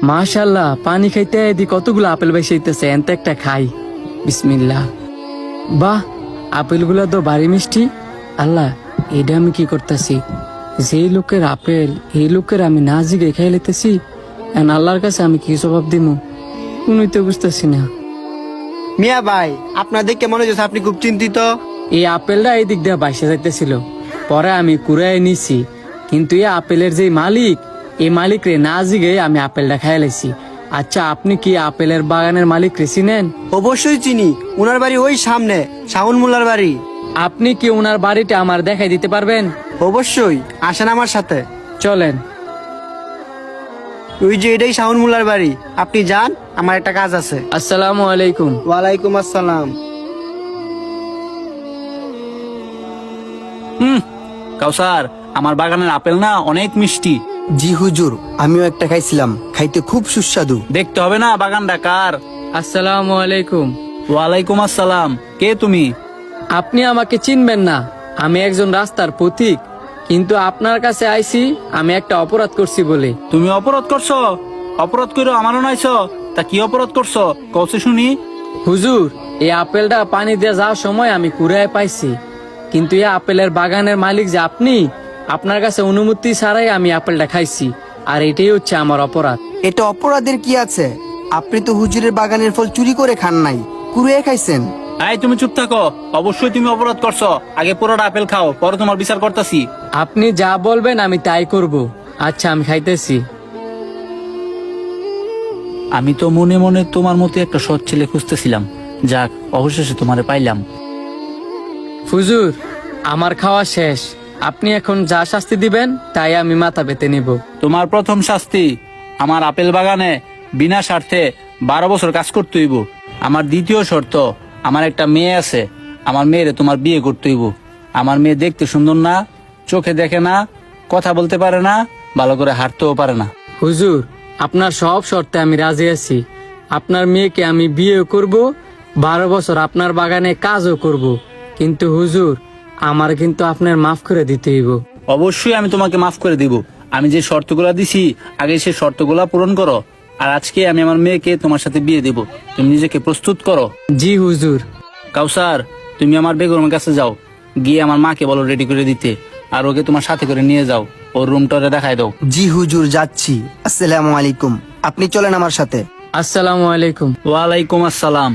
মাশাআল্লাহ, পানি খাইতে এদি কতগুলো আপেল বাইসাইতেছে, এনতে একটা খাই। বিসমিল্লাহ। বাহ, আপেলগুলো তো ভারী মিষ্টি। আল্লাহ, এটা আমি কি করতেছি? যেই লোকের আপেল এই লোকের আমি না জিগে খাই লেতেছি। আল্লাহর কাছে আমি কি জবাব দিব? কোনই তো বুঝতেছি না। মিয়া ভাই, আপনার দেখে মনে হচ্ছে আপনি খুব চিন্তিত। এই আপেলটা এই দিক দিয়ে বাইসে যাইতেছিল, পরে আমি কুড়াই নিছি। কিন্তু এই আপেলের যে মালিক, এই মালিক রে না জিগে আমি আপেলটা খাই লাইছি। আচ্ছা, আপনি কি আপেলের বাগানের মালিক রে চিনেন? অবশ্যই চিনি, উনার বাড়ি ওই সামনে, শাওন মোল্লার বাড়ি। আপনি কি ওনার বাড়িটা আমার দেখাই দিতে পারবেন? অবশ্যই, আসেন আমার সাথে। চলেন। ওই যে এটাই শাওন মোল্লার বাড়ি, আপনি যান, আমার একটা কাজ আছে। আসসালামু আলাইকুম। ওয়ালাইকুম আসসালাম। কাউসার, আমার বাগানের আপেল না অনেক মিষ্টি। জি হুজুর, আমিও একটা খাইছিলাম, খাইতে খুব সুস্বাদু। দেখতে হবে না বাগানটা কার? আসসালামু আলাইকুম। ওয়ালাইকুম আসসালাম। কে তুমি? আপনি আমাকে চিনবেন না, আমি একজন রাস্তার পথিক। কিন্তু আপনার কাছে আইছি আমি একটা অপরাধ করছি বলে। তুমি অপরাধ করছো? অপরাধ করে আমারও নাইছো? তা কি অপরাধ করছো কওছে শুনি। হুজুর, এই আপেলটা পানি দিয়ে যাওয়ার সময় আমি কুড়ায় পাইছি। কিন্তু এই আপেলের বাগানের মালিক যে আপনি, আপনার কাছে অনুমতি ছাড়াই আমি আপেলটা খাইছি। আর এটাই হচ্ছে আমার অপরাধ। এটা অপরাধের কি আছে? আপনি তো হুজুরের বাগানের ফল চুরি করে খান নাই, কুড়িয়ে খাইছেন। এই তুমি চুপ থাকো। অবশ্যই তুমি অপরাধ করছো। আগে পুরোটা আপেল খাও, পরে তোমার বিচার করতেছি। আপনি যা বলবেন আমি তাই করব। আচ্ছা, আমি খাইতেছি। আমি তো মনে মনে তোমার মতো একটা সৎ ছেলে খুঁজতেছিলাম। যাক, অবশেষে তোমারে পাইলাম। হুজুর, আমার খাওয়া শেষ। আপনি এখন যা শাস্তি দিবেন তাই আমি মাথা পেতে নিব। তোমার প্রথম শাস্তি, আমার আপেল বাগানে বিনা স্বার্থে 12 বছর কাজ করতে হইব। আমার দ্বিতীয় শর্ত, আমার একটা মেয়ে আছে, আমার মেয়েরে তোমার বিয়ে করতে হইব। আমার মেয়ে দেখতে সুন্দর না, চোখে দেখে না, কথা বলতে পারে না, ভালো করে হাঁটতেও পারে না। হুজুর, আপনার সব শর্তে আমি রাজি আছি। আপনার মেয়েকে আমি বিয়ে করব, 12 বছর আপনার বাগানে কাজও করব। কিন্তু হুজুর, আমার কিন্তু আপনার মাফ করে দিতে হইব। অবশ্যই আমি তোমাকে মাফ করে দিব। আমি যে শর্তগুলা দিছি, আগে সেই শর্তগুলা পূরণ করো। আর আজকে আমি আমার মেয়েকে তোমার সাথে বিয়ে দেব। তুমি নিজেকে প্রস্তুত করো। জি হুজুর। কাউসার, তুমি আমার বেগমের কাছে যাও, গিয়ে আমার মাকে বলো রেডি করে দিতে। আর ওকে তোমার সাথে করে নিয়ে যাও, ওর রুমটারে দেখায় দাও। জি হুজুর, যাচ্ছি। আসসালামু আলাইকুম, আপনি চলেন আমার সাথে। আসসালামু আলাইকুম। ওয়ালাইকুম আসসালাম।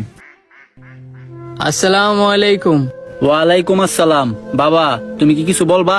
আসসালামু আলাইকুম। ওয়ালাইকুম আসসালাম। বাবা, তুমি কি কিছু বলবা?